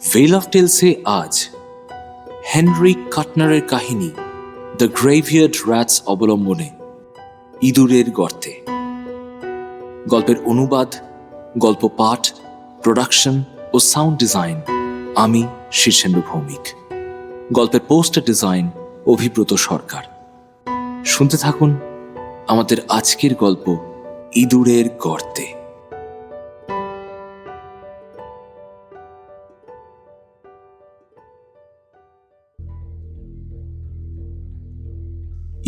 ভেল of টেলসে আজ Henry কাটনারের কাহিনী the graveyard rats অবলম্বনে ইঁদুরের গর্তে। গল্পের অনুবাদ, গল্প পাঠ, প্রোডাকশন ও সাউন্ড ডিজাইন আমি শীর্ষেন্দু ভৌমিক। গল্পের পোস্টার ডিজাইন অভিব্রত সরকার। শুনতে থাকুন আমাদের আজকের গল্প ইঁদুরের গর্তে।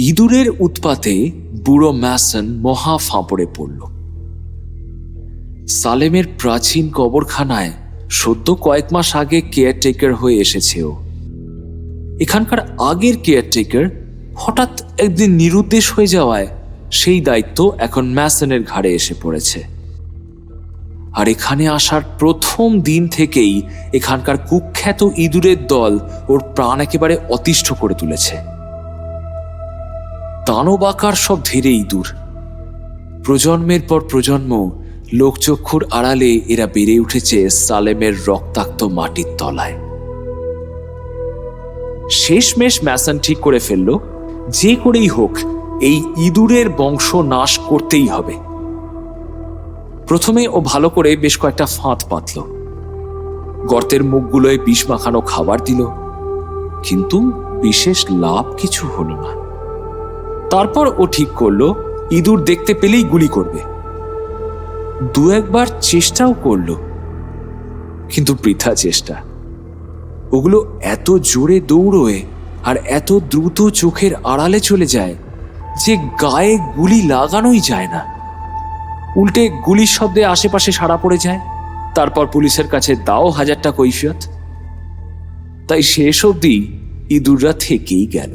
ইঁদুরের উৎপাতে বুড়ো ম্যাসন মহা ফাঁপড়ে পড়ল। সালেমের প্রাচীন কবরখানায় সদ্য কয়েক মাস আগে কেয়ারটেকার হয়ে এসেছে ও। এখানকার আগের কেয়ারটেকার হঠাৎ একদিন নিরুদ্দেশ হয়ে যাওয়ায় সেই দায়িত্ব এখন ম্যাসনের ঘাড়ে এসে পড়েছে। আর এখানে আসার প্রথম দিন থেকেই এখানকার কুখ্যাত ইঁদুরের দল ওর প্রাণ একেবারে অতিষ্ঠ করে তুলেছে। দানব আকার সব ধীরে ইঁদুর, প্রজন্মের পর প্রজন্ম লোকচক্ষুর আড়ালে এরা বেড়ে উঠেছে সালেমের রক্তাক্ত মাটির তলায়। শেষমেশ ম্যাসন ঠিক করে ফেলল, যে করেই হোক এই ইঁদুরের বংশ নাশ করতেই হবে। প্রথমে ও ভালো করে বেশ কয়েকটা ফাঁদ পাতল, গর্তের মুখগুলোয় বিষ মাখানো খাবার দিল, কিন্তু বিশেষ লাভ কিছু হলো না। তারপর ও ঠিক করলো ইঁদুর দেখতে পেলেই গুলি করবে। দু একবার চেষ্টাও করলো, কিন্তু বৃথা চেষ্টা। ওগুলো এত জোরে দৌড়োয় আর এত দ্রুত চোখের আড়ালে চলে যায় যে গায়ে গুলি লাগানোই যায় না। উল্টে গুলির শব্দে আশেপাশে সাড়া পড়ে যায়। তারপর পুলিশের কাছে দাও হাজারটা কৈফিয়ত। তাই শেষ অবধি ইঁদুররা থেকেই গেল।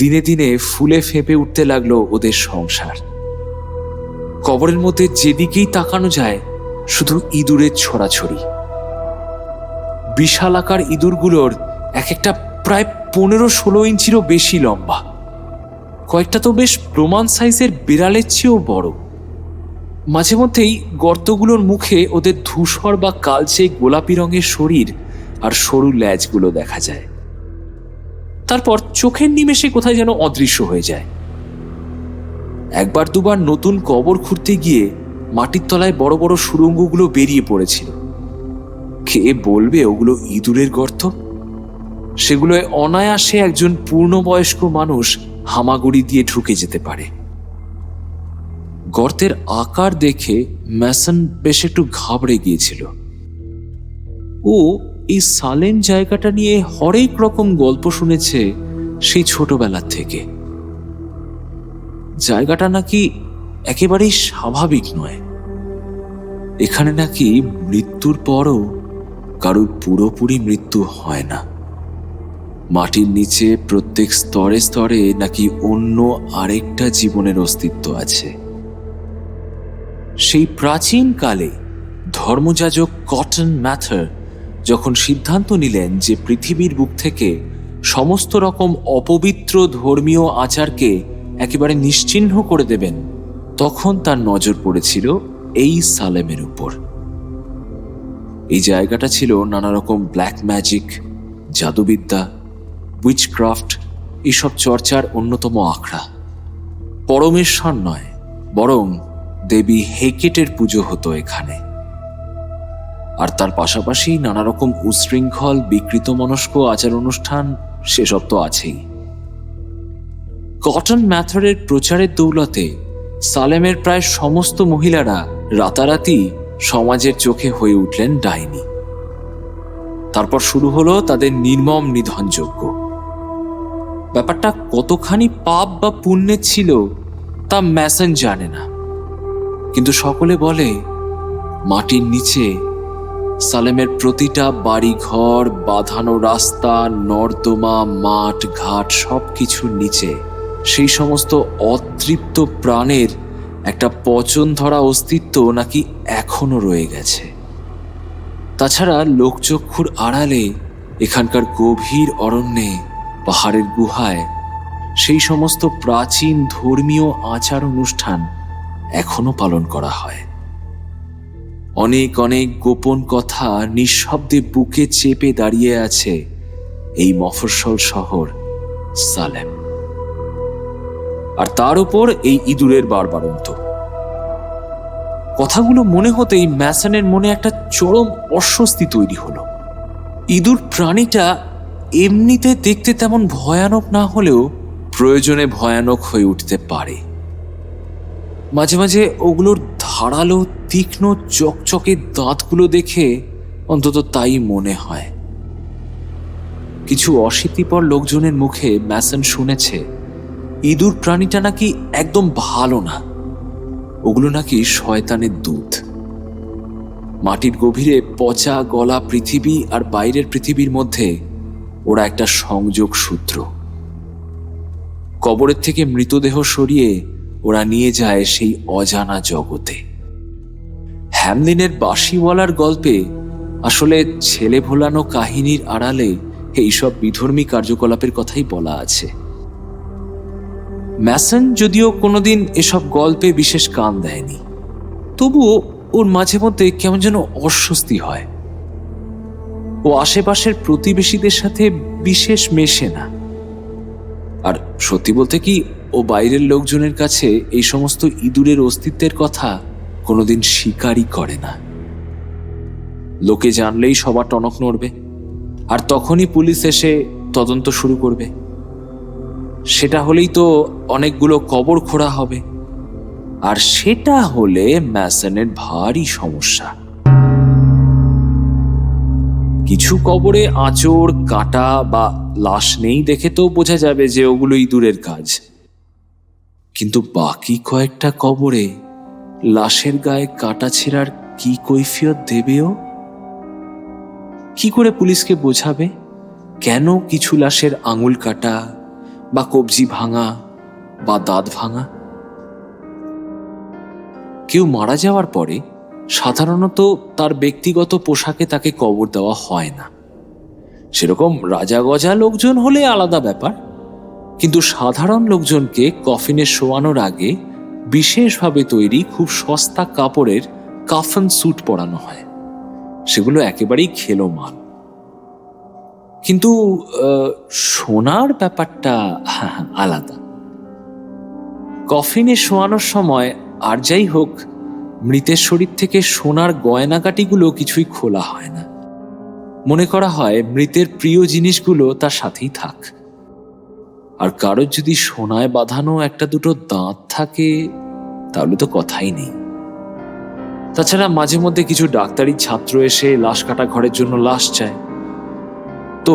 দিনে দিনে ফুলে ফেঁপে উঠতে লাগলো ওদের সংসার। কবরের মধ্যে যেদিকেই তাকানো যায় শুধু ইঁদুরের ছড়াছড়ি। বিশাল আকার ইঁদুরগুলোর এক একটা প্রায় 15-16 ইঞ্চিরও বেশি লম্বা, কয়েকটা তো বেশ প্রমাণ সাইজের বিড়ালের চেয়েও বড়। মাঝে মধ্যেই গর্তগুলোর মুখে ওদের ধূসর বা কালচে গোলাপি রঙের শরীর আর সরু ল্যাজগুলো দেখা যায়। তারপর চোখের নিমেষে কোথায় যেন অদৃশ্য হয়ে যায়। একবার দুবার নতুন কবর খুঁড়তে গিয়ে মাটির তলায় বড় বড় সুড়ঙ্গগুলো বেরিয়ে পড়েছিল। কে বলবে ওগুলো ইঁদুরের গর্ত? সেগুলোয় অনায়াসে একজন পূর্ণবয়স্ক মানুষ হামাগুড়ি দিয়ে ঢুকে যেতে পারে। গর্তের আকার দেখে ম্যাসন বেশ একটু ঘাবড়ে গিয়েছিল। ও এই সালেম জায়গাটা নিয়ে হরেক রকম গল্প শুনেছে সেই ছোটবেলার থেকে। জায়গাটা নাকি একেবারেই স্বাভাবিক নয়। এখানে নাকি মৃত্যুর পরও কারোর পুরোপুরি মৃত্যু হয় না। মাটির নিচে প্রত্যেক স্তরে স্তরে নাকি অন্য আরেকটা জীবনের অস্তিত্ব আছে। সেই প্রাচীন কালে ধর্মযাজক কটন ম্যাথার যখন সিদ্ধান্ত নিলেন যে পৃথিবীর বুক থেকে সমস্ত রকম অপবিত্র ধর্মীয় আচারকে একেবারে নিশ্চিহ্ন করে দেবেন, তখন তার নজর পড়েছিল এই সালেমের উপর। এই জায়গাটা ছিল নানা রকম ব্ল্যাক ম্যাজিক, জাদুবিদ্যা, উইচক্রাফট এসব চর্চার অন্যতম আখড়া। পরমেশ্বর নয়, বরং দেবী হেকেটের পুজো হতো এখানে। আর তার পাশাপাশি নানা রকম উশৃঙ্খল বিকৃত মনস্ক আচার অনুষ্ঠান সেসব তো আছেই। কটন ম্যাথারের প্রচারের দৌলতে সালেমের প্রায় সমস্ত মহিলারা রাতারাতি সমাজের চোখে হয়ে উঠলেন ডাইনি। তারপর শুরু হলো তাদের নির্মম নিধনযজ্ঞ। ব্যাপারটা কতখানি পাপ বা পুণ্যের ছিল তা ম্যাসন জানে না, কিন্তু সকলে বলে মাটির নিচে সালেমের প্রতিটা বাড়ি ঘর, বাঁধানো রাস্তা, নর্দমা, মাঠ ঘাট সবকিছুর নিচে সেই সমস্ত অতৃপ্ত প্রাণের একটা পচন ধরা অস্তিত্ব নাকি এখনো রয়ে গেছে। তাছাড়া লোকচক্ষুর আড়ালে এখানকার গভীর অরণ্যে, পাহাড়ের গুহায় সেই সমস্ত প্রাচীন ধর্মীয় আচার অনুষ্ঠান এখনো পালন করা হয়। অনেক অনেক গোপন কথা নিঃশব্দে বুকে চেপে দাঁড়িয়ে আছে এই মফস্বল শহর সালেম। আর তার উপর এই ইঁদুরের বাড়বাড়ন্ত। কথাগুলো মনে হতেই ম্যাসনের মনে একটা চরম অস্বস্তি তৈরি হলো। ইঁদুর প্রাণীটা এমনিতে দেখতে তেমন ভয়ানক না হলেও প্রয়োজনে ভয়ানক হয়ে উঠতে পারে। মাঝে মাঝে ওগুলোর ধারালো তীক্ষ্ণ চকচকে দাঁতগুলো দেখে অন্তত তাই মনে হয়। কিছু অশীতিপর লোকজনের মুখে ম্যাসন শুনেছে ইঁদুর প্রাণীটা নাকি একদম ভালো না, ওগুলো নাকি শয়তানের দূত। মাটির গভীরে পচা গলা পৃথিবী আর বাইরের পৃথিবীর মধ্যে ওরা একটা সংযোগ সূত্র। কবরের থেকে মৃতদেহ সরিয়ে ওরা নিয়ে যায় সেই অজানা জগতে। হ্যামলিনের বাঁশিওয়ালার গল্পে আসলে ছেলে ভোলানো কাহিনীর আড়ালে এইসব বিধর্মী কার্যকলাপের কথাই বলা আছে। ম্যাসন যদিও কোনোদিন এসব গল্পে বিশেষ কান দেয়নি, তবুও ওর মাঝে মধ্যে কেমন যেন অস্বস্তি হয়। ও আশেপাশের প্রতিবেশীদের সাথে বিশেষ মেশে না। আর সত্যি বলতে কি, ও বাইরের লোকজনের কাছে এই সমস্ত ইঁদুরের অস্তিত্বের কথা কোনোদিন স্বীকারই করে না। লোকে জানলেই সবার টনক নড়বে, আর তখনই পুলিশ এসে তদন্ত শুরু করবে। সেটা হলেই তো অনেকগুলো কবর খোঁড়া হবে, আর সেটা হলে ম্যাসনের ভারী সমস্যা। কিছু কবরে আঁচড়, কাঁটা বা লাশ নেই দেখে তো বোঝা যাবে যে ওগুলো ইঁদুরের কাজ। কিন্তু বাকি কয়েকটা কবরে লাশের গায়ে কাঁটা ছেঁড়ার কি কৈফিয়ত দেবেও? কি করে পুলিশকে বোঝাবে কেন কিছু লাশের আঙুল কাটা বা কবজি ভাঙা বা দাঁত ভাঙা? কেউ মারা যাওয়ার পরে সাধারণত তার ব্যক্তিগত পোশাকে তাকে কবর দেওয়া হয় না। সেরকম রাজা গজা লোকজন হলে আলাদা ব্যাপার, কিন্তু সাধারণ লোকজনকে কফিনে শোয়ানোর আগে বিশেষভাবে তৈরি খুব সস্তা কাপড়ের কাফন স্যুট পরানো হয়। সেগুলো একেবারেই খেলো মাল। কিন্তু সোনার ব্যাপারটা আলাদা। কফিনে শোয়ানোর সময় আর যাই হোক, মৃতের শরীর থেকে সোনার গয়নাগাটিগুলো কিছুই খোলা হয় না। মনে করা হয় মৃতের প্রিয় জিনিসগুলো তার সাথেই থাক। আর কারোর যদি সোনায় বাঁধানো একটা দুটো দাঁত থাকে তাহলে তো কথাই নেই। তাছাড়া মাঝে মধ্যে কিছু ডাক্তারি ছাত্র এসে লাশ কাটা ঘরের জন্য লাশ চায়, তো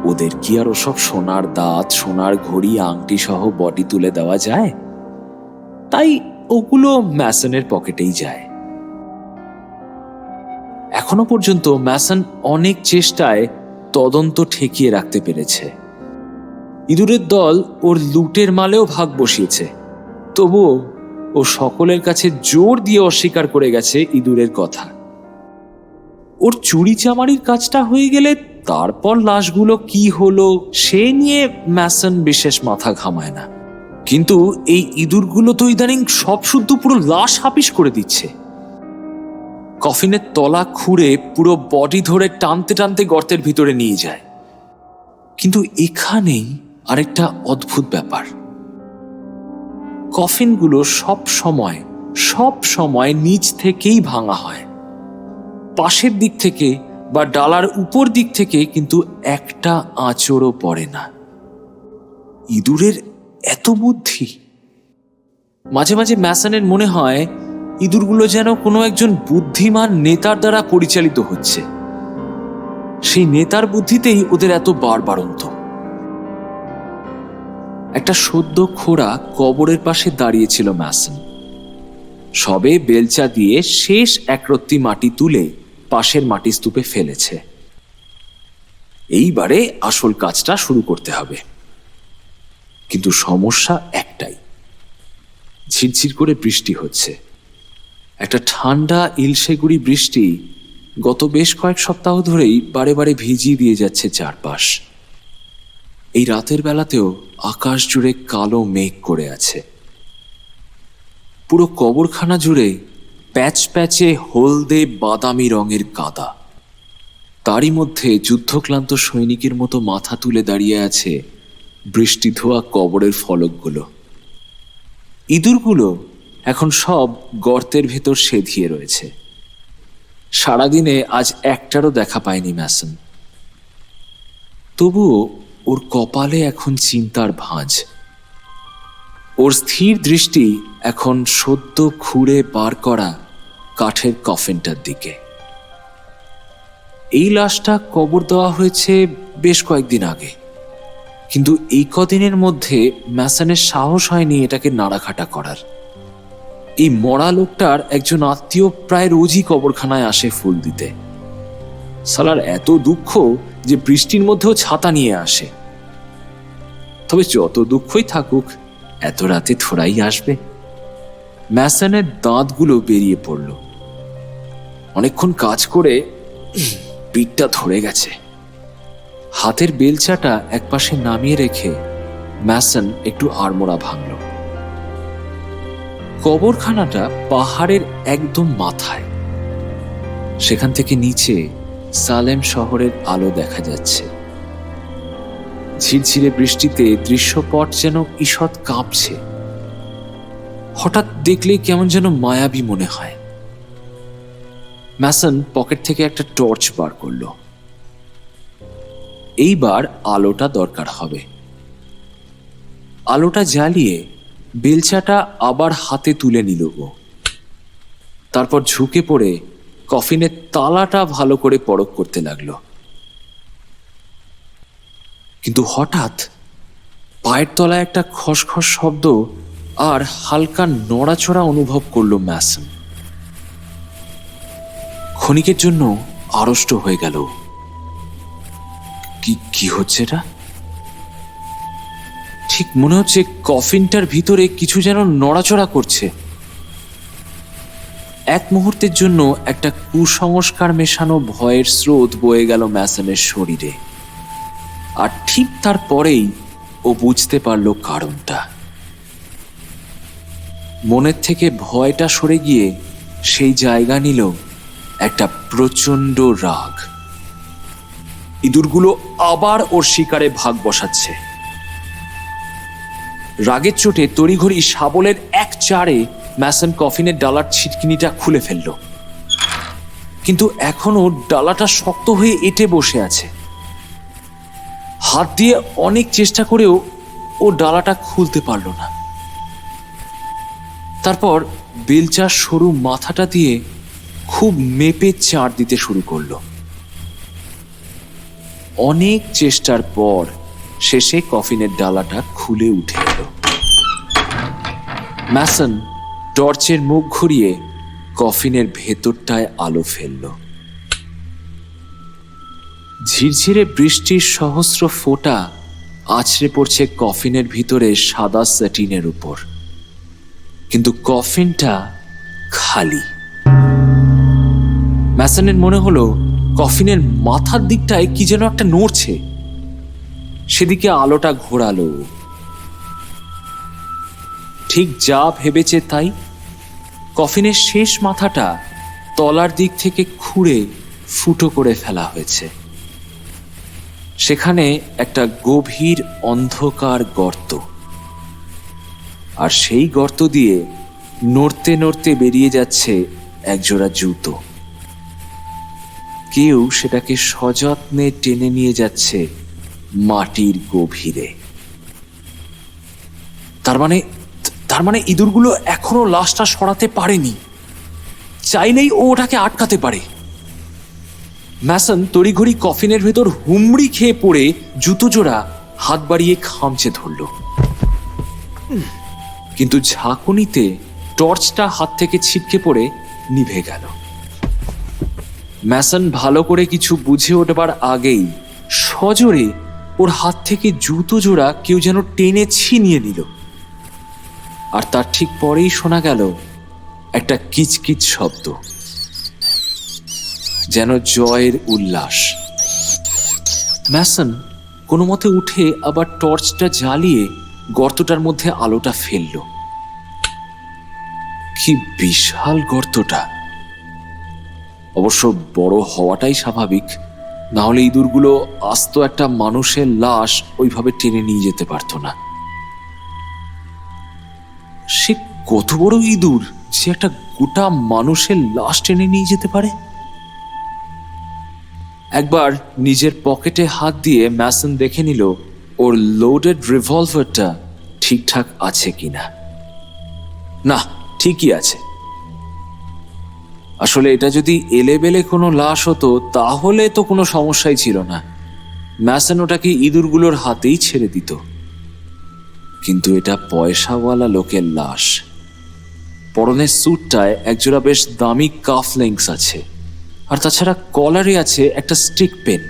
ওদের কি আর ওসব সোনার দাঁত, সোনার ঘড়ি, আংটি সহ বডি তুলে দেওয়া যায়? তাই ওগুলো ম্যাসনের পকেটেই যায়। এখনো পর্যন্ত ম্যাসন অনেক চেষ্টায় তদন্ত ঠেকিয়ে রাখতে পেরেছে। ইঁদুরের দল ওর লুটের মালেও ভাগ বসিয়েছে, তবুও ও সকলের কাছে জোর দিয়ে অস্বীকার করে গেছে ইঁদুরের কথা। ওর চুরি চামারির কাজটা হয়ে গেলে তারপর লাশগুলো কি হলো সে নিয়ে ম্যাসন বিশেষ মাথা ঘামায় না। কিন্তু এই ইঁদুরগুলো তো ইদানিং সব শুদ্ধ পুরো লাশ হাপিস করে দিচ্ছে। কফিনের তলা খুঁড়ে পুরো বডি ধরে টানতে টানতে গর্তের ভিতরে নিয়ে যায়। কিন্তু এখানেই আরেকটা অদ্ভুত ব্যাপার, কফিনগুলো সব সময় নিচ থেকেই ভাঙা হয়। পাশের দিক থেকে বা ডালার উপর দিক থেকে কিন্তু একটা আঁচড়ও পড়ে না। ইঁদুরের এত বুদ্ধি! মাঝে মাঝে ম্যাসনের মনে হয় ইঁদুরগুলো যেন কোনো একজন বুদ্ধিমান নেতার দ্বারা পরিচালিত হচ্ছে। সেই নেতার বুদ্ধিতেই ওদের এত বাড়বাড়ন্ত। একটা সদ্য খোঁড়া কবরের পাশে দাঁড়িয়েছিল ম্যাসন। সবে বেলচা দিয়ে শেষ একরত্তি মাটি তুলে পাশের মাটি স্তূপে ফেলেছে। এইবারে আসল কাজটা শুরু করতে হবে। কিন্তু সমস্যা একটাই, ঝিরঝির করে বৃষ্টি হচ্ছে। একটা ঠান্ডা ইলশেগুড়ি বৃষ্টি গত বেশ কয়েক সপ্তাহ ধরেই বারে বারে ভিজিয়ে দিয়ে যাচ্ছে চারপাশ। এই রাতের বেলাতেও আকাশ জুড়ে কালো মেঘ করে আছে। পুরো কবরখানা জুড়ে প্যাচ প্যাচে হলদে বাদামি রঙের কাদা। তারই মধ্যে যুদ্ধক্লান্ত সৈনিকের মতো মাথা তুলে দাঁড়িয়ে আছে বৃষ্টি ধোয়া কবরের ফলকগুলো। ইঁদুরগুলো এখন সব গর্তের ভেতর সেধিয়ে রয়েছে। সারাদিনে আজ একটারও দেখা পায়নি ম্যাসন। তবুও ওর কপালে এখন চিন্তার ভাঁজ। ওর স্থির দৃষ্টি এখন সদ্য খুঁড়ে বার করা কাঠের কফিনটার দিকে। এই লাশটা কবর দেওয়া হয়েছে বেশ কয়েকদিন আগে, কিন্তু এই কদিনের মধ্যে ম্যাসনের সাহস হয়নি এটাকে নাড়াঘাটা করার। এই মরা লোকটার একজন আত্মীয় প্রায় রোজই কবরখানায় আসে ফুল দিতে। সালার এত দুঃখ যে বৃষ্টির মধ্যেও ছাতা নিয়ে আসে। তবে যত দুঃখই থাকুক, এত রাতে থোড়াই আসবে। ম্যাসনের দাঁতগুলো বেরিয়ে পড়ল। অনেকক্ষণ কাজ করে পিঠটা ধরে গেছে। হাতের বেলচাটা একপাশে নামিয়ে রেখে ম্যাসন একটু আড়মোড়া ভাঙল। কবরখানাটা পাহাড়ের একদম মাথায়। সেখান থেকে নিচে সালেম শহরের আলো দেখা যাচ্ছে। ঝিরঝিরে বৃষ্টিতে দৃশ্যপট যেন ঈষৎ কাঁপছে। হঠাৎ দেখলে কেমন যেন মায়াবী মনে হয়। ম্যাসন পকেট থেকে একটা টর্চ বার করল। এইবার আলোটা দরকার হবে। আলোটা জ্বালিয়ে বেলচাটা আবার হাতে তুলে নিল ও। তারপর ঝুঁকে পড়ে কফিনের তালাটা ভালো করে পরখ করতে লাগলো। কিন্তু হঠাৎ পায়ের তলায় একটা খসখস শব্দ আর হালকা নড়াচড়া অনুভব করল ম্যাসন। ক্ষণিকের জন্য আড়ষ্ট হয়ে গেল। কি হচ্ছে এটা? ঠিক মনে হচ্ছে কফিনটার ভিতরে কিছু যেন নড়াচড়া করছে। এক মুহূর্তের জন্য একটা কুসংস্কার মেশানো ভয়ের স্রোত বয়ে গেল ম্যাসনের শরীরে। আর ঠিক তারপরেই ও বুঝতে পারল কারণটা। মনের থেকে ভয়টা সরে গিয়ে সেই জায়গা নিল একটা প্রচন্ড রাগ। ইঁদুরগুলো আবার ওর শিকারে ভাগ বসাচ্ছে। রাগের চোটে তড়িঘড়ি শাবলের এক চাড়ে ম্যাসন কফিনের ডালার ছিটকিনিটা খুলে ফেলল। কিন্তু এখনো ডালাটা শক্ত হয়ে এঁটে বসে আছে। হাত দিয়ে অনেক চেষ্টা করেও ও ডালাটা খুলতে পারল না। তারপর বেলচার সরু মাথাটা দিয়ে খুব মেপে চাড় দিতে শুরু করলো। অনেক চেষ্টার পর শেষে কফিনের ডালাটা খুলে উঠে এলো। ম্যাসন টর্চের মুখ ঘুরিয়ে কফিনের ভেতরটায় আলো ফেলল। ঝিরঝিরে বৃষ্টির সহস্র ফোঁটা আছড়ে পড়ছে কফিনের ভিতরে সাদা স্যাটিনের উপর, কিন্তু কফিনটা খালি। ম্যাসনের মনে হলো কফিনের মাথার দিকটায় কি যেন একটা নড়ছে। সেদিকে আলোটা ঘোরালো। ঠিক যা ভেবেছে তাই। কফিনের শেষ মাথাটা তলার দিক থেকে খুঁড়ে ফুটো করে ফেলা হয়েছে। সেখানে একটা গভীর অন্ধকার গর্ত, আর সেই গর্ত দিয়ে নড়তে নড়তে বেরিয়ে যাচ্ছে একজোড়া জুতো। কেউ সেটাকে সযত্নে টেনে নিয়ে যাচ্ছে মাটির গভীরে। তার মানে ইঁদুরগুলো এখনো লাশটা সরাতে পারেনি। চাইলেই ও ওটাকে আটকাতে পারে। ম্যাসন তড়িঘড়ি কফিনের ভেতর হুমড়ি খেয়ে পড়ে জুতো জোড়া হাত বাড়িয়ে খামচে ধরল। কিন্তু ঝাঁকুনিতে টর্চটা হাত থেকে ছিটকে পড়ে নিভে গেল। ম্যাসন ভালো করে কিছু বুঝে ওঠবার আগেই সজোরে ওর হাত থেকে জুতো জোড়া কেউ যেন টেনে ছিনিয়ে নিল। আর তার ঠিক পরেই শোনা গেল একটা কিচকিচ শব্দ, যেন জয়ের উল্লাস। ম্যাসন কোনো মতে উঠে আবার টর্চটা জ্বালিয়ে গর্তটার মধ্যে আলোটা ফেলল। কি বিশাল গর্তটা! অবশ্য বড় হওয়াটাই স্বাভাবিক, না হলে ইঁদুরগুলো আস্ত একটা মানুষের লাশ ওইভাবে টেনে নিয়ে যেতে পারত না। সে কত বড় ইঁদুর যে একটা গোটা মানুষের লাশ টেনে নিয়ে যেতে পারে? একবার নিজের পকেটে হাত দিয়ে ম্যাসন দেখে নিল ওর লোডেড রিভলভারটা ঠিকঠাক আছে কিনা। না, ঠিকই আছে। আসলে এটা যদি এলেবেলে কোনো লাশ হতো তাহলে তো কোনো সমস্যাই ছিল না, ম্যাসন ওটাকে ইঁদুরগুলোর হাতেই ছেড়ে দিত। কিন্তু এটা পয়সাওয়ালা লোকের লাশ। পরনের স্যুটটায় একজোড়া বেশ দামি কাফ লিঙ্কস আছে, আর তাছাড়া কলারে আছে একটা স্টিক পেন।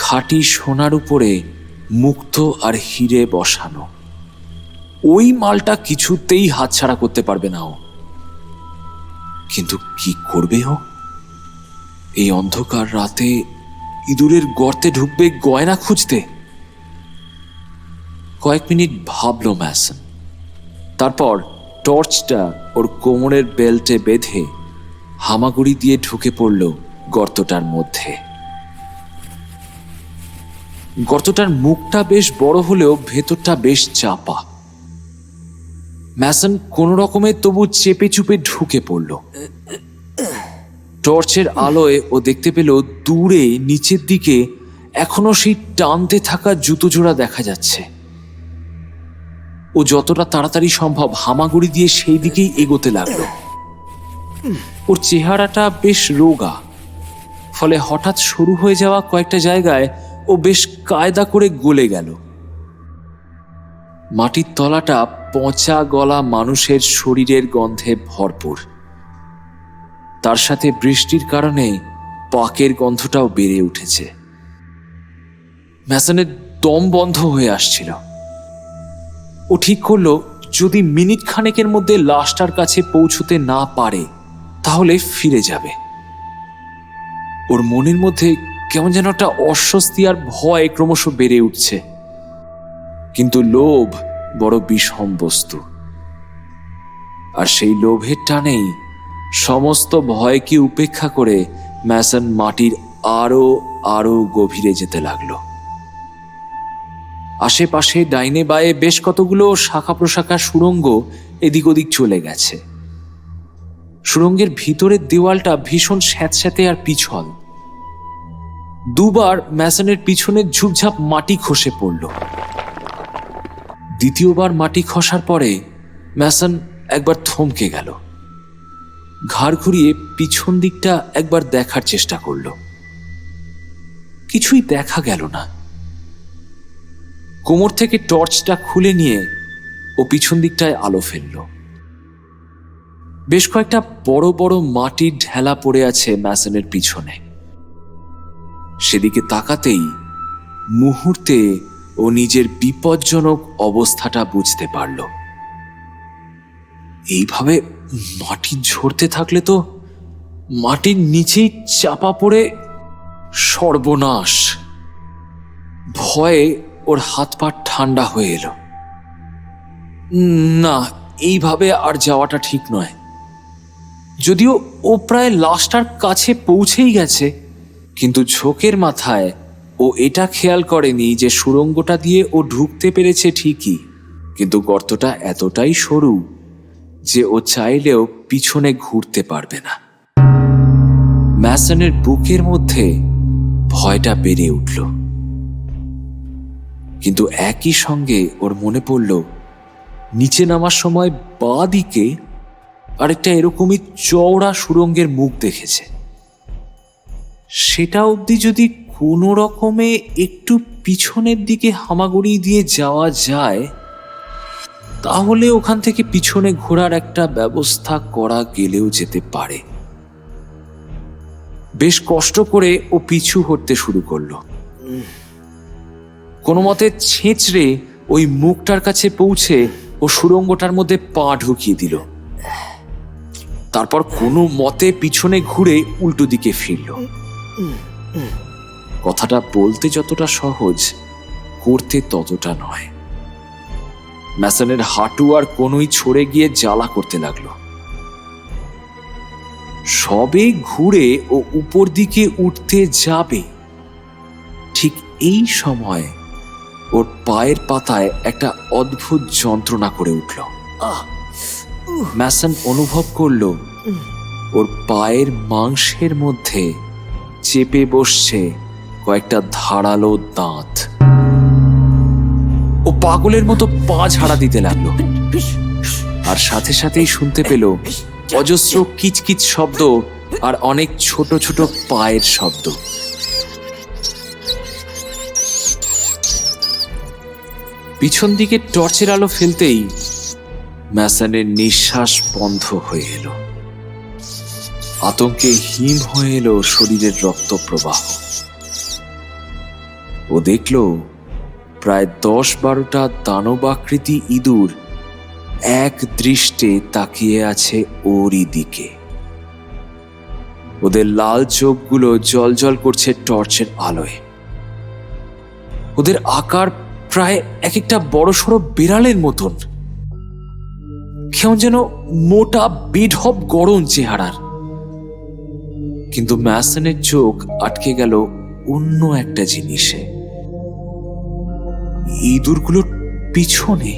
খাঁটি সোনার উপরে মুক্ত আর হিরে বসানো। ওই মালটা কিছুতেই হাতছাড়া করতে পারবে না ও। কিন্তু কি করবে ও? এই অন্ধকার রাতে ইঁদুরের গর্তে ঢুকবে গয়না খুঁজতে? কয়েক মিনিট ভাবলো ম্যাসন, তারপর টর্চটা ওর কোমরের বেল্টে বেঁধে হামাগুড়ি দিয়ে ঢুকে পড়ল গর্তটার মধ্যে। গর্তটার মুখটা বেশ বড় হলেও ভেতরটা বেশ চাপা। ম্যাসন কোন রকমে তবু চেপে চুপে ঢুকে পড়ল। টর্চের আলোয় ও দেখতে পেল দূরে নিচের দিকে এখনো সেই টানতে থাকা জুতো জোড়া দেখা যাচ্ছে। ও যতটা তাড়াতাড়ি সম্ভব হামাগুড়ি দিয়ে সেই দিকেই এগোতে লাগলো। ওর চেহারাটা বেশ রোগা, ফলে হঠাৎ শুরু হয়ে যাওয়া কয়েকটা জায়গায় ও বেশ কায়দা করে গলে গেল। মাটির তলাটা পচা গলা মানুষের শরীরের গন্ধে ভরপুর। তার সাথে বৃষ্টির কারণে পাকের গন্ধটাও বেড়ে উঠেছে। ম্যাসনের দম বন্ধ হয়ে আসছিল। ও ঠিক করলো যদি মিনিট খানেকের মধ্যে লাশটার কাছে পৌঁছতে না পারে তাহলে ফিরে যাবে। ওর মনের মধ্যে কেমন যেন একটা অস্বস্তি আর ভয় ক্রমশ বেড়ে উঠছে। কিন্তু লোভ বড় বিষম বস্তু, আর সেই লোভের টানেই সমস্ত ভয়কে উপেক্ষা করে ম্যাসন মাটির আরো আরো গভীরে যেতে লাগলো। আশেপাশে ডাইনে বায়ে বেশ কতগুলো শাখা প্রশাখা সুড়ঙ্গ এদিক ওদিক চলে গেছে। সুড়ঙ্গের ভিতরের দেওয়ালটা ভীষণ স্যাঁতস্যাঁতে আর পিছল। দুবার ম্যাসনের পিছনের ঝুপঝাপ মাটি খসে পড়ল। দ্বিতীয়বার মাটি খসার পরে ম্যাসন একবার থমকে গেল। ঘাড় ঘুরিয়ে পিছন দিকটা একবার দেখার চেষ্টা করল। কিছুই দেখা গেল না। কোমর থেকে টর্চটা খুলে নিয়ে ও পিছন দিকটায় আলো ফেলল। বেশ কয়েকটা বড় বড় মাটির ঢেলা পড়ে আছে ম্যাসনের পিছনে। সেদিকে তাকাতেই মুহূর্তে ও নিজের বিপজ্জনক অবস্থাটা বুঝতে পারল। এইভাবে মাটি ঝরতে থাকলে তো মাটির নিচেই চাপা পড়ে সর্বনাশ। ভয়ে ওর হাত পা ঠান্ডা হয়ে এলো। না, এইভাবে আর যাওয়াটা ঠিক নয়। যদিও ও প্রায় লাশটার কাছে পৌঁছেই গেছে, কিন্তু ঝোঁকের মাথায় ও এটা খেয়াল করেনি যে সুড়ঙ্গটা দিয়ে ও ঢুকতে পেরেছে ঠিকই, কিন্তু গর্তটা এতটাই সরু যে ও চাইলেও পিছনে ঘুরতে পারবে না। ম্যাসনের বুকের মধ্যে ভয়টা বেড়ে উঠল, কিন্তু একই সঙ্গে ওর মনে পড়ল নিচে নামার সময় বাঁ দিকে আরেকটা এরকমই চওড়া সুড়ঙ্গের মুখ দেখেছে। সেটা অবধি যদি কোনো রকমে একটু পিছনের দিকে হামাগুড়ি দিয়ে যাওয়া যায় তাহলে ওখান থেকে পিছনে ঘোরার একটা ব্যবস্থা করা গেলেও যেতে পারে। বেশ কষ্ট করে ও পিছু হটতে শুরু করলো। কোনো মতে ছেঁচড়ে ওই মুখটার কাছে পৌঁছে ও সুড়ঙ্গটার মধ্যে পা ঢুকিয়ে দিল। তারপর কোনো মতে পিছনে ঘুরে উল্টো দিকে ফিরল। কথাটা বলতে যতটা সহজ, করতে ততটা নয়। ম্যাসনের হাঁটু আর কোনোই ছড়ে গিয়ে জ্বালা করতে লাগলো। সবে ঘুরে ও উপর দিকে উঠতে যাবে, ঠিক এই সময় ওর পায়ের পাতায় একটা অদ্ভুত যন্ত্রণা করে উঠল। ম্যাসন অনুভব করল ওর পায়ের মাংসের মধ্যে চেপে বসছে কয়েকটা ধারালো দাঁত। ও পাগলের মতো পা ঝাড়া দিতে লাগলো, আর সাথে সাথেই শুনতে পেল অজস্র কিচকিচ শব্দ আর অনেক ছোট ছোট পায়ের শব্দ। পিছন দিকে টর্চের আলো ফেলতেই ম্যাসনের নিঃশ্বাস বন্ধ হয়ে এলো। আতঙ্কে হিম হয়ে এলো শরীরের রক্ত প্রবাহ। ও দেখল প্রায় 10-12টা দানবাকৃতি ইঁদুর এক দৃষ্টে তাকিয়ে আছে ওরই দিকে। ওদের লাল চোখগুলো জ্বলজ্বল করছে টর্চের আলোয়। ওদের আকার প্রায় এক একটা বড়সড় বিড়ালের মতন, কেমন যেন মোটা বেঢপ গড়ন চেহারার। কিন্তু ম্যাসনের চোখ আটকে গেল অন্য একটা জিনিসে। ইঁদুরগুলোর পিছনে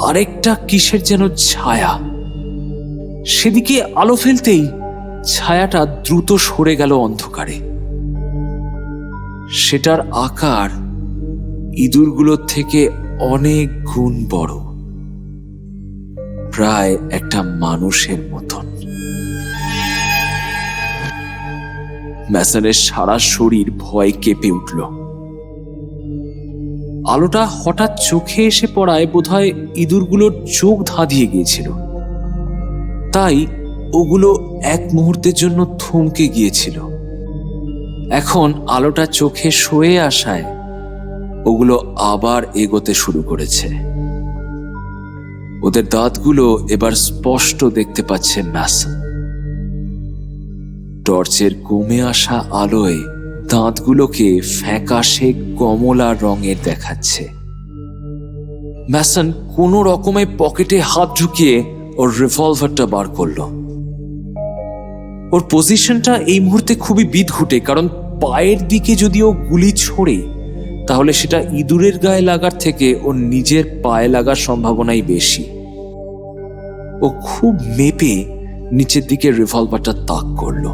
আরেকটা কিসের যেন ছায়া। সেদিকে আলো ফেলতেই ছায়াটা দ্রুত সরে গেল অন্ধকারে। সেটার আকার ইঁদুরগুলোর থেকে অনেক গুণ বড়, প্রায় একটা মানুষের মতন। ম্যাসনের সারা শরীর ভয় কেঁপে উঠল। আলোটা হঠাৎ চোখে এসে পড়ায় বোধহয় ইঁদুরগুলোর চোখ ধাঁধিয়ে গিয়েছিল, তাই ওগুলো এক মুহূর্তের জন্য থমকে গিয়েছিল। এখন আলোটা চোখে সয়ে আসায় ওগুলো আবার এগোতে শুরু করেছে। ওদের দাঁতগুলো এবার স্পষ্ট দেখতে পাচ্ছেন ম্যাসন। টর্চের কমে আসা আলোয় দাঁতগুলোকে ফ্যাকাশে কমলা রঙের দেখাচ্ছে। ম্যাসন কোনো রকমে পকেটে হাত ঢুকিয়ে ওর রিভলভারটা বার করল। ওর পজিশনটা এই মুহূর্তে খুবই বিদঘুটে, কারণ পায়ের দিকে যদি ও গুলি ছোড়ে তাহলে সেটা ইঁদুরের গায়ে লাগার থেকে ওর নিজের পায়ে লাগার সম্ভাবনাই বেশি। ও খুব মেপে নিচের দিকে রিভলভারটা তাক করল।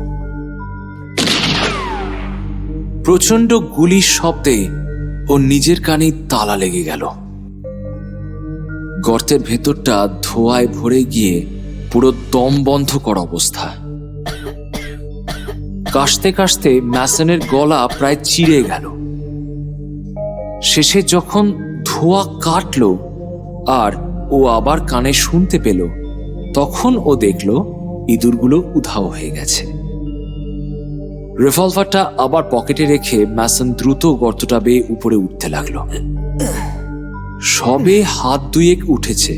প্রচন্ড গুলির শব্দে ও নিজের কানে তালা লেগে গেল। গর্তের ভেতরটা ধোঁয়ায় ভরে গিয়ে পুরো দম বন্ধ করা অবস্থা। কাশতে কাশতে ম্যাসনের গলা প্রায় চিড়ে গেল। শেষে যখন ধোঁয়া কাটল আর ও আবার কানে শুনতে পেল, তখন ও দেখল ইঁদুরগুলো উধাও হয়ে গেছে। রিভলভারটা আবার পকেটে রেখে ম্যাসন দ্রুত গর্তটা বেয়ে উপরে উঠতে লাগল। সবে হাত দুয়েক উঠেছে,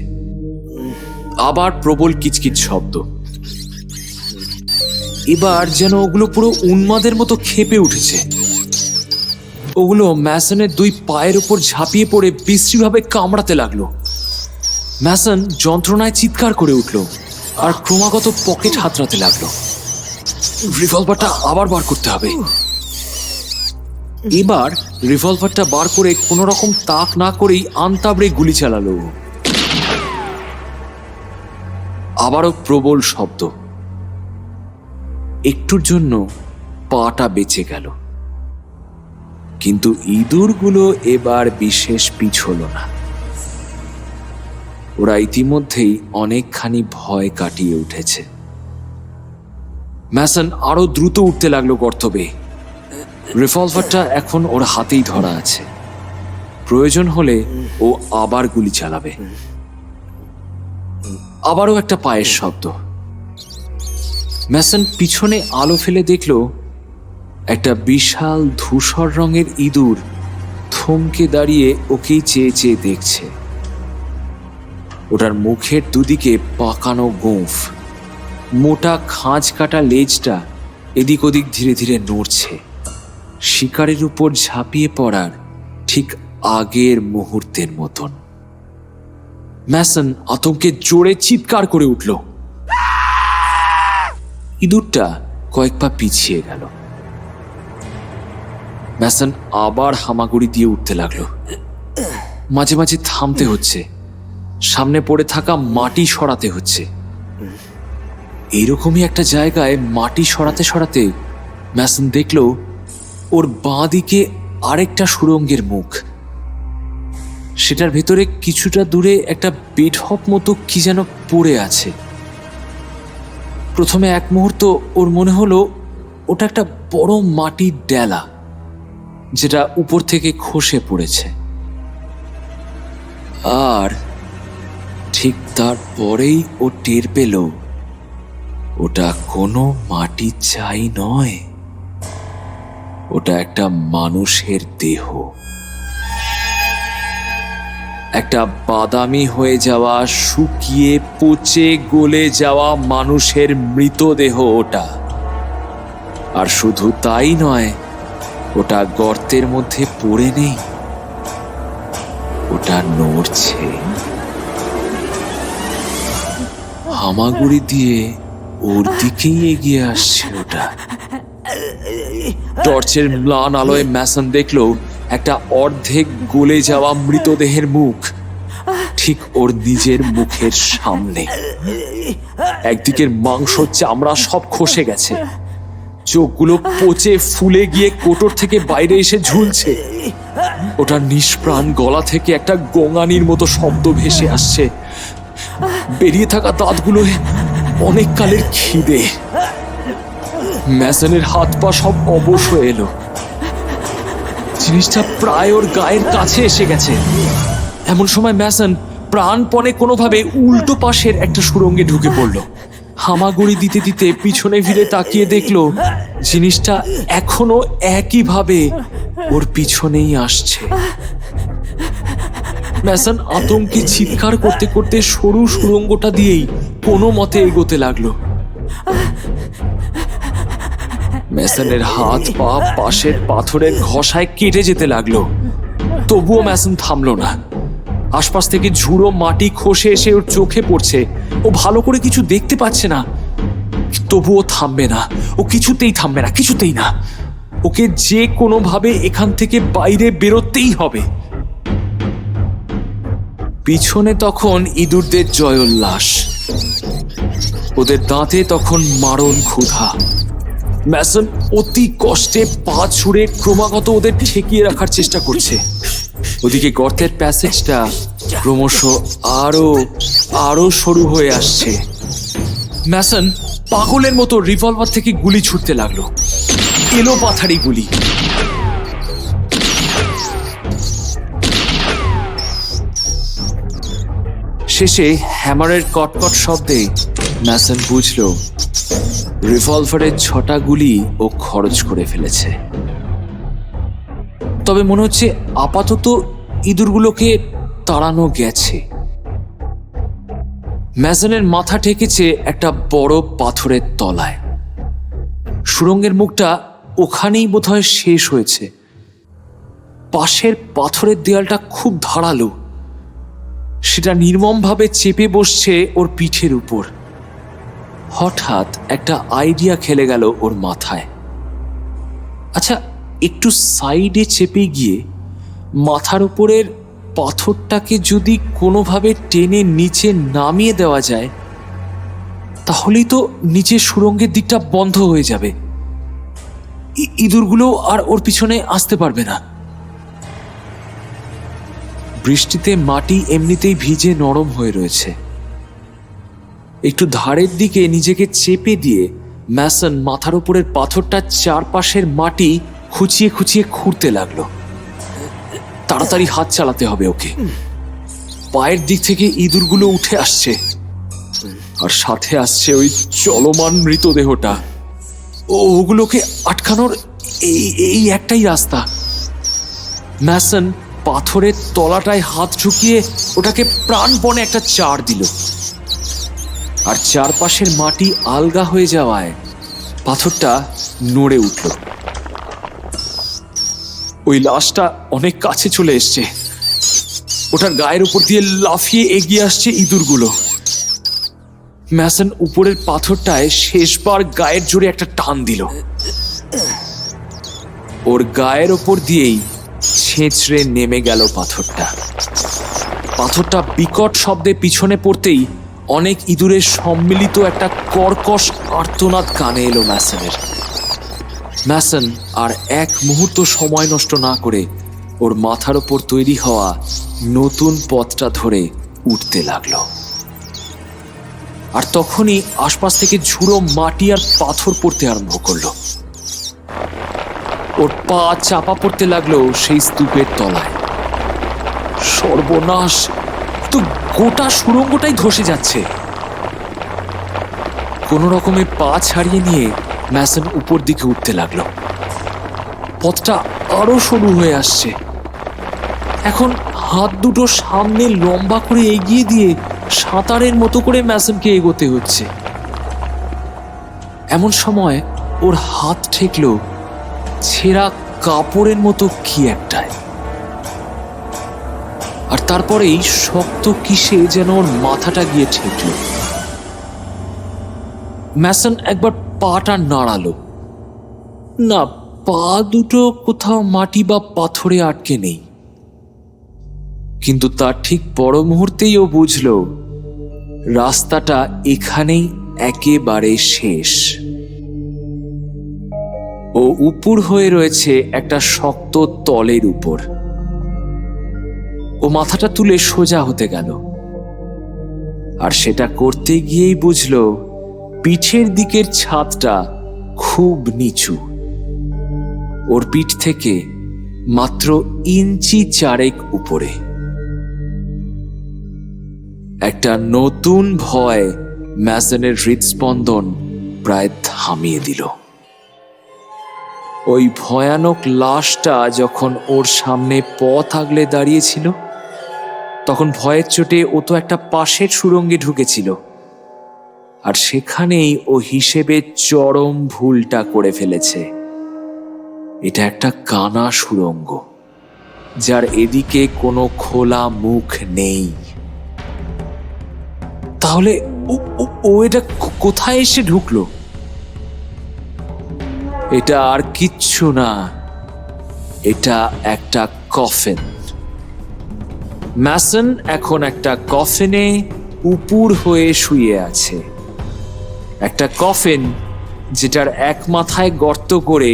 আবার প্রবল কিচকিচ শব্দ। এবার যেন ওগুলো পুরো উন্মাদের মতো ক্ষেপে উঠেছে। ওগুলো ম্যাসনের 2 পায়ের উপর ঝাঁপিয়ে পড়ে বিশ্রীভাবে কামড়াতে লাগলো। ম্যাসন যন্ত্রণায় চিৎকার করে উঠল আর ক্রমাগত পকেট হাতড়াতে লাগলো। রিভলভারটা আবার বার করতে হবে। এবার রিভলভারটা বার করে কোনো রকম তাক না করেই আনতাবড়ে গুলি চালালো। আবারও প্রবল শব্দ। একটুর জন্য পাটা বেঁচে গেল, কিন্তু ইঁদুরগুলো এবার বিশেষ পিছল না। ওরা ইতিমধ্যেই অনেকখানি ভয় কাটিয়ে উঠেছে। ম্যাসন আরো দ্রুত উঠতে লাগলো গর্ত বেয়ে। রিভলভারটা এখন ওর হাতেই ধরা আছে। প্রয়োজন হলে ও আবার গুলি চালাবে। আবারও একটা পায়ের শব্দ। ম্যাসন পিছনে আলো ফেলে দেখল একটা বিশাল ধূসর রঙের ইঁদুর থমকে দাঁড়িয়ে ওকেই চেয়ে চেয়ে দেখছে। ওটার মুখের দুদিকে পাকানো গোঁফ, মোটা খাঁজ কাটা লেজটা এদিক ওদিক ধীরে ধীরে নড়ছে, শিকারের উপর ঝাঁপিয়ে পড়ার ঠিক আগের মুহূর্তের মতন। ম্যাসন আতঙ্কে জোরে চিৎকার করে উঠল। ইঁদুরটা কয়েক পা পিছিয়ে গেল। ম্যাসন আবার হামাগুড়ি দিয়ে উঠতে লাগলো। মাঝে মাঝে থামতে হচ্ছে, সামনে পড়ে থাকা মাটি সরাতে হচ্ছে। এইরকমই একটা জায়গায় মাটি সরাতে সরাতে ম্যাসন দেখল ওর বাঁ দিকে আরেকটা সুড়ঙ্গের মুখ। সেটার ভেতরে কিছুটা দূরে একটা বেঢপ মতো কি যেন পড়ে আছে। প্রথমে এক মুহূর্ত ওর মনে হলো ওটা একটা বড় মাটির ডেলা, যেটা উপর থেকে খসে পড়েছে। আর ঠিক তারপরেই ও টের পেল ওটা কোনো মাটির চাই নয়, ওটা একটা মানুষের দেহ। একটা বাদামি হয়ে যাওয়া, শুকিয়ে পচে গলে যাওয়া মানুষের মৃতদেহ ওটা। আর শুধু তাই নয়, ওটা গর্তের মধ্যে পড়ে নেই, ওটা নড়ছে। হামাগুড়ি দিয়ে ওর দিকেই এগিয়ে আসছে ওটা। টর্চের ম্লান আলোয় ম্যাসন দেখলো একটা অর্ধেক গলে যাওয়া মৃতদেহের মুখ ঠিক ওর নিজের মুখের সামনে। একদিকের মাংস চামড়া সব খসে গেছে, চোখগুলো পচে ফুলে গিয়ে কোটর থেকে বাইরে এসে ঝুলছে। ওটা নিষ্প্রাণ গলা থেকে একটা গোঙানির মতো শব্দ ভেসে আসছে। বেরিয়ে থাকা দাঁতগুলো অনেক কালের খিদে। ম্যাসনের হাত পা সব অবশ হয়ে এলো। জিনিসটা প্রায় ওর গায়ের কাছে এসে গেছে। এমন সময় ম্যাসন প্রাণপণে কোনোভাবে উল্টো পাশের একটা সুড়ঙ্গে ঢুকে পড়ল। হামাগুড়ি দিতে দিতে পিছনে ফিরে তাকিয়ে দেখলো জিনিসটা এখনো একইভাবে ওর পিছনেই আসছে। ম্যাসন আতঙ্কে চিৎকার করতে করতে সরু সুড়ঙ্গটা দিয়েই কোনো মতে এগোতে লাগলো। ম্যাসনের হাত পা পাশের পাথরের ঘষায় কেটে যেতে লাগলো। তবুও ম্যাসন থামলো না। আশপাশ থেকে ঝুড়ো মাটি খসে এসে ওর চোখে পড়ছে। ও ভালো করে কিছু দেখতে পাচ্ছে না, তবুও থামবে না। ও কিছুতেই থামবে না, কিছুতেই না। ওকে যে কোনোভাবে এখান থেকে বাইরে বেরোতেই হবে। পিছনে তখন ইঁদুরদের জয়োল্লাস, ওদের দাঁতে তখন মারণ ক্ষুধা। ম্যাসন অতি কষ্টে পা ছুঁড়ে ক্রমাগত ওদের ঠেকিয়ে রাখার চেষ্টা করছে। ওদিকে গর্তের প্যাসেজটা ক্রমশ আরো সরু হয়ে আসছে। ম্যাসন পাগলের মতো রিভলভার থেকে গুলি ছুটতে লাগলো, এলো পাথারি গুলি। শেষে হ্যামারের কটকট শব্দে ম্যাসন বুঝলো রিভলভারের 6টা গুলি ও খরচ করে ফেলেছে। তবে মনে হচ্ছে আপাতত ইঁদুরগুলোকে তাড়ানো গেছে। ম্যাসনের মাথা ঠেকেছে একটা বড় পাথরের তলায়। সুড়ঙ্গের মুখটা ওখানেই বোধহয় শেষ হয়েছে। পাশের পাথরের দেয়ালটা খুব ধারালো, সেটা নির্মমভাবে চেপে বসছে ওর পিঠের উপর। হঠাৎ একটা আইডিয়া খেলে গেল ওর মাথায়। আচ্ছা, একটু সাইডে চেপে গিয়ে মাথার উপরের পাথরটাকে যদি কোনোভাবে টেনে নিচে নামিয়ে দেওয়া যায়, তাহলেই তো নিচের সুড়ঙ্গের দিকটা বন্ধ হয়ে যাবে। ইঁদুরগুলো আর ওর পিছনে আসতে পারবে না। বৃষ্টিতে মাটি এমনিতেই ভিজে নরম হয়ে রয়েছে। একটু ধারের দিকে নিজেকে চেপে দিয়ে ম্যাসন মাথার উপরের পাথরটার চারপাশের মাটি খুঁচিয়ে খুঁচিয়ে খুঁড়তে লাগলো। তাড়াতাড়ি হাত চালাতে হবে ওকে। পায়ের দিক থেকে ইঁদুরগুলো উঠে আসছে, আর সাথে আসছে ওই চলমান মৃতদেহটা। ওগুলোকে আটকানোর এই একটাই রাস্তা। ম্যাসন পাথরের তলাটায় হাত ঢুকিয়ে ওটাকে প্রাণপণে একটা চাড় দিল, আর চারপাশের মাটি আলগা হয়ে যাওয়ায় পাথরটা নড়ে উঠল। ওই লাশটা অনেক কাছে চলে এসছে। ওটার গায়ের উপর দিয়ে লাফিয়ে এগিয়ে আসছে ইঁদুরগুলো। ম্যাসন উপরের পাথরটায় শেষবার গায়ের জোরে একটা টান দিল। ওর গায়ের ওপর দিয়েই ছেঁচড়ে নেমে গেল পাথরটা। পাথরটা বিকট শব্দে পিছনে পড়তেই অনেক ইঁদুরের সম্মিলিত একটা কর্কশ আর্তনাদ কানে এলো ম্যাসনের। ম্যাসন আর এক মুহূর্ত সময় নষ্ট না করে ওর মাথার ওপর তৈরি হওয়া নতুন পথটা ধরে উঠতে লাগলো। আর তখনই আশপাশ থেকে ঝুড়ো মাটি আর পাথর পড়তে আরম্ভ করলো। ওর পা চাপা পড়তে লাগলো সেই স্তূপের তলায়। সর্বনাশ, তো গোটা সুড়ঙ্গটাই ধসে যাচ্ছে। কোনো রকমে পা ছাড়িয়ে নিয়ে ম্যাসন উপর দিকে উঠতে লাগলো। পথটা আরো সরু হয়ে আসছে। এখন হাত দুটো সামনে লম্বা করে এগিয়ে দিয়ে সাঁতারের মতো করে ম্যাসনকে এগোতে হচ্ছে। এমন সময় ওর হাত ঠেকল ছেঁড়া কাপড়ের মতো কি একটায়। আর তারপরেই শক্ত কিসে যেন ওর মাথাটা গিয়ে ঠেকল। ম্যাসন একবার পাটা নাড়ালো। না, পা দুটো কোথাও মাটি বা পাথরে আটকে নেই। কিন্তু তার ঠিক পর মুহূর্তেই ও বুঝল রাস্তাটা এখানেই একেবারে শেষ। ও উপুর হয়ে রয়েছে একটা শক্ত তলের উপর। ও মাথাটা তুলে সোজা হতে গেল, আর সেটা করতে গিয়েই বুঝল পিঠের দিকের ছাদটা খুব নিচু। ওর পিঠ থেকে মাত্র ইঞ্চি চারেক উপরে। একটা নতুন ভয় ম্যাসনের হৃদস্পন্দন প্রায় থামিয়ে দিল। ওই ভয়ানক লাশটা যখন ওর সামনে পথ আগলে দাঁড়িয়েছিল, তখন ভয়ের চোটে ও তো একটা পাশের সুড়ঙ্গে ঢুকেছিল। আর সেখানেই ও হিসেবে চরম ভুলটা করে ফেলেছে। এটা একটা কানা সুড়ঙ্গ, যার এদিকে কোনো খোলা মুখ নেই। তাহলে ও এটা কোথায় এসে ঢুকলো? এটা আর কিচ্ছু না, এটা একটা কফিন। ম্যাসন এখন একটা কফিনে উপুর হয়ে শুয়ে আছে। একটা কফিন যেটার এক মাথায় গর্ত করে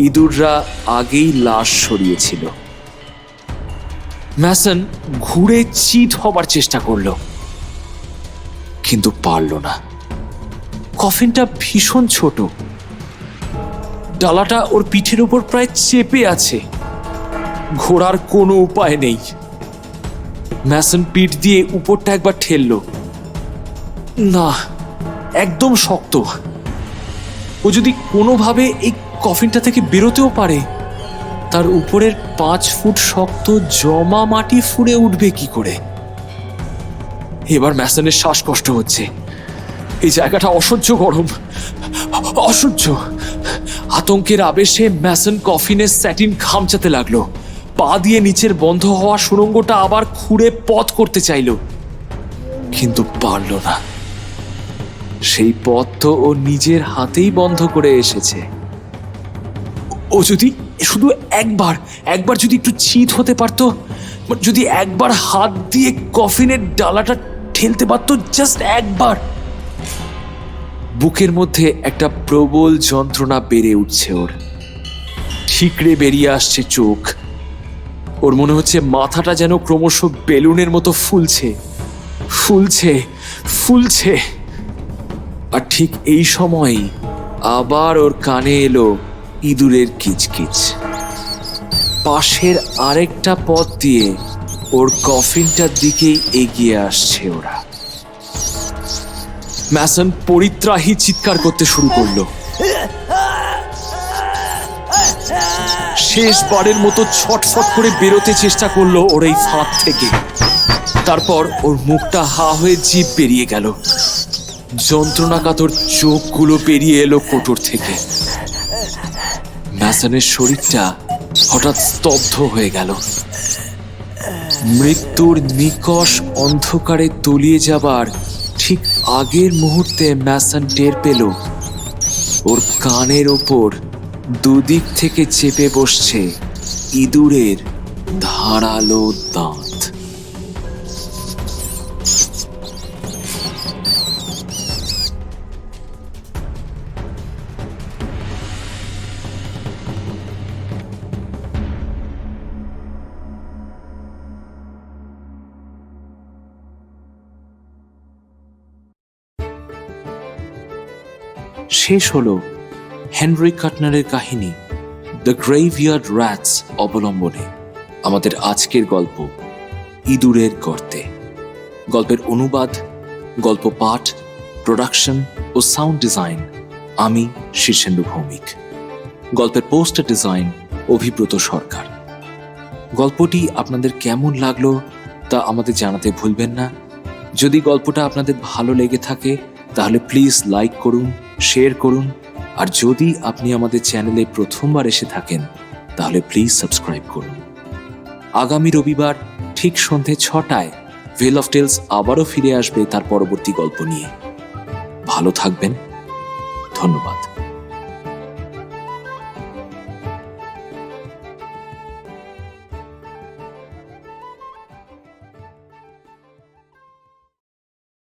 ইঁদুররা আগেই লাশ সরিয়েছিল। ম্যাসন ঘুরে চিৎ হবার চেষ্টা করল, কিন্তু পারল না। কফিনটা ভীষণ ছোট, ডালাটা ওর পিঠের উপর প্রায় চেপে আছে। ঘোরার কোনো উপায় নেই। ম্যাসন পিঠ দিয়ে উপরটা একবার ঠেলল। না, একদম শক্ত। ও যদি কোনোভাবে এই কফিনটা থেকে বেরোতেও পারে, তার উপরের 5 ফুট শক্ত জমা মাটি ফুঁড়ে উঠবে কি করে? এবার ম্যাসনের শ্বাসকষ্ট হচ্ছে। এই জায়গাটা অসহ্য গরম, অসহ্য। আতঙ্কের আবেশে ম্যাসন কফিনের স্যাটিন খামচাতে লাগলো। পা দিয়ে নিচের বন্ধ হওয়া সুড়ঙ্গটা আবার খুঁড়ে পথ করতে চাইল, কিন্তু পারল না। সেই পথ তো ও নিজের হাতেই বন্ধ করে এসেছে। ও যদি শুধু একবার যদি একটু চিৎ হতে পারত, যদি একবার হাত দিয়ে কফিনের ডালাটা ঠেলতে পারত, জাস্ট একবার। বুকের মধ্যে একটা প্রবল যন্ত্রণা বেড়ে উঠছে ওর। ঠিকরে বেরিয়ে আসছে চোখ। ওর মনে হচ্ছে মাথাটা যেন ক্রমশ বেলুনের মতো ফুলছে, ফুলছে, ফুলছে। আর ঠিক এই সময়ই আবার ওর কানে এলো ইঁদুরের কিচকিচ। পাশের আরেকটা পথ দিয়ে ওর কফিনটার দিকেই এগিয়ে আসছে ওরা। ম্যাসন পরিত্রাহী চিৎকার করতে শুরু করলো। শেষবারের মতো ছটফট করে বেরোতে চেষ্টা করলো ওর এই ফাঁদ থেকে। তারপর ওর মুখটা হা হয়ে জিভ বেরিয়ে গেল। যন্ত্রণাকাতর চোখগুলো বেরিয়ে এলো কোটর থেকে। ম্যাসনের শরীরটা হঠাৎ স্তব্ধ হয়ে গেল। মৃত্যুর নিকষ অন্ধকারে তলিয়ে যাবার ঠিক আগের মুহূর্তে ম্যাসন টের পেল ওর কানের ওপর দুদিক থেকে চেপে বসছে ইঁদুরের ধারালো দাঁত। শেষ হলো হেনরি কাটনারের কাহিনী দ্য গ্রেভইয়ার্ড র্যাটস অবলম্বনে আমাদের আজকের গল্প ইঁদুরের গর্তে। গল্পের অনুবাদ, গল্প পাঠ, প্রোডাকশন ও সাউন্ড ডিজাইন আমি শীর্ষেন্দু ভৌমিক। গল্পের পোস্টার ডিজাইন অভিব্রত সরকার। গল্পটি আপনাদের কেমন লাগলো তা আমাদের জানাতে ভুলবেন না। যদি গল্পটা আপনাদের ভালো লেগে থাকে তাহলে প্লিজ লাইক করুন, শেয়ার করুন, আর যদি আপনি আমাদের চ্যানেলে প্রথমবার এসে থাকেন তাহলে প্লিজ সাবস্ক্রাইব করুন। আগামী রবিবার ঠিক সন্ধ্যে 6টায় ভেল অফ টেলস আবারও ফিরে আসবে তার পরবর্তী গল্প নিয়ে। ভালো থাকবেন। ধন্যবাদ।